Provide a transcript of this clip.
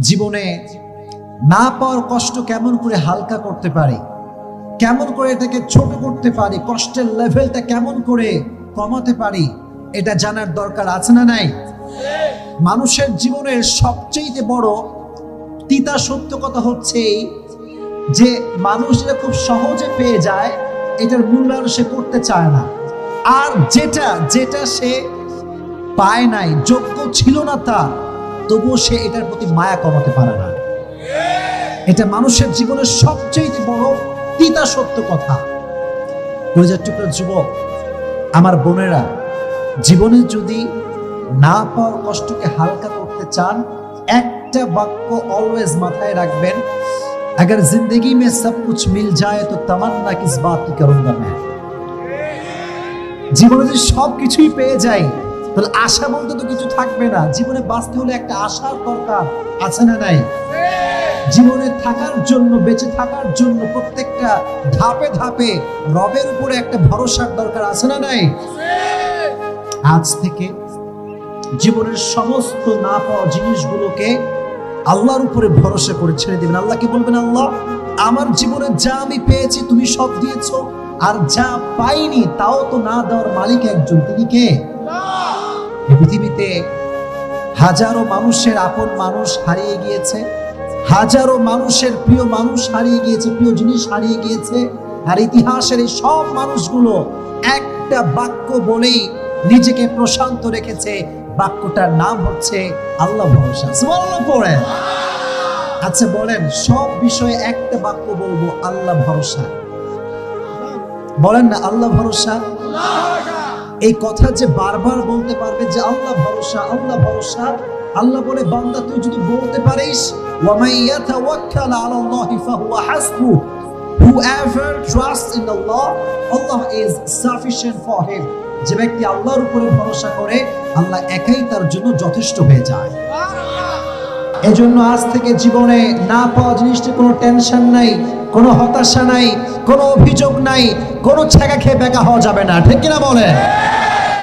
জীবনে না পাওয়ার কষ্ট কেমন করে হালকা করতে পারি, কেমন করে এটাকে ছোট করতে পারি, কষ্টের লেভেলটা কেমন করে কমাতে পারি, এটা জানার দরকার আছে না নাই? মানুষের জীবনের সবচেয়ে বড় তিতা সত্য কথা হচ্ছে যে মানুষ এটা খুব সহজে পেয়ে যায়, এটার মূল্যায়ন সে করতে চায় না। আর যেটা সে পায় নাই, যোগ্য ছিল না তার, তবুও সে এটার প্রতি মায়া কমাতে পারে না। এটা মানুষের জীবনের সবচেয়ে বড় তিতা সত্য কথা। কলিজার টুকরা যুবক, আমার বোনেরা, জীবনে যদি না পাওয়ার কষ্টকে হালকা করতে চান, একটা বাক্য অলওয়েজ মাথায় রাখবেন, अगर जिंदगी में सब कुछ मिल जाए तो तमन्ना किस बात की करूंगा मैं। জীবনে যদি সব কিছুই পেয়ে যাই, তাহলে আশা বলতে তো কিছু থাকবে না। জীবনে বাঁচতে হলে একটা আশার দরকার আছে না নাই? জীবনে থাকার জন্য, বেঁচে থাকার জন্য প্রত্যেকটা ধাপে ধাপে রবের উপরে একটা ভরসার দরকার আছে না নাই? আজ থেকে জীবনের সমস্ত না পাওয়া জিনিসগুলোকে আল্লাহর উপরে ভরসা করে ছেড়ে দিবেন। আল্লাহকে বলবেন, আল্লাহ, আমার জীবনে যা আমি পেয়েছি তুমি সব দিয়েছো, আর যা পাইনি তাও তো না দেওয়ার মালিক একজন, তিনি কে? এই পৃথিবীতে হাজারো মানুষের আপন মানুষ হারিয়ে গিয়েছে, হাজারো মানুষের প্রিয় মানুষ হারিয়ে গিয়েছে, প্রিয় জিনিস হারিয়ে গিয়েছে। আর ইতিহাসের এই সব মানুষগুলো একটা বাক্য বলেই নিজেকে প্রশান্ত রেখেছে, বাক্যটার নাম হচ্ছে আল্লাহ ভরসা। সুবহানাল্লাহ পড়েন। আচ্ছা বলেন, সব বিষয়ে একটা বাক্য বলবো, আল্লাহ ভরসা। বলেন না আল্লাহ ভরসা। এই কথা যে বারবার বলতে পারবে যে আল্লাহ ভরসা, আল্লাহ ভরসা, আল্লাহ বলে, বান্দা তুই যদি বলতে পারিস, ওয়া মান ইয়াতাওয়াক্কাল আলাল্লাহি ফাহুয়া হাসবুহ, whoever trusts in Allah, Allah is sufficient for him। যে ব্যক্তি আল্লাহর উপরে ভরসা করে, আল্লাহ একাই তার জন্য যথেষ্ট হয়ে যায়। এজন্য আজ থেকে জীবনে না পাওয়া জিনিসটি কোনো টেনশন নাই, কোনো হতাশা নাই, কোনো অভিযোগ নাই, কোনো ছেঁকা খেয়ে বেকা হওয়া যাবে না। ঠিক কিনা বলে?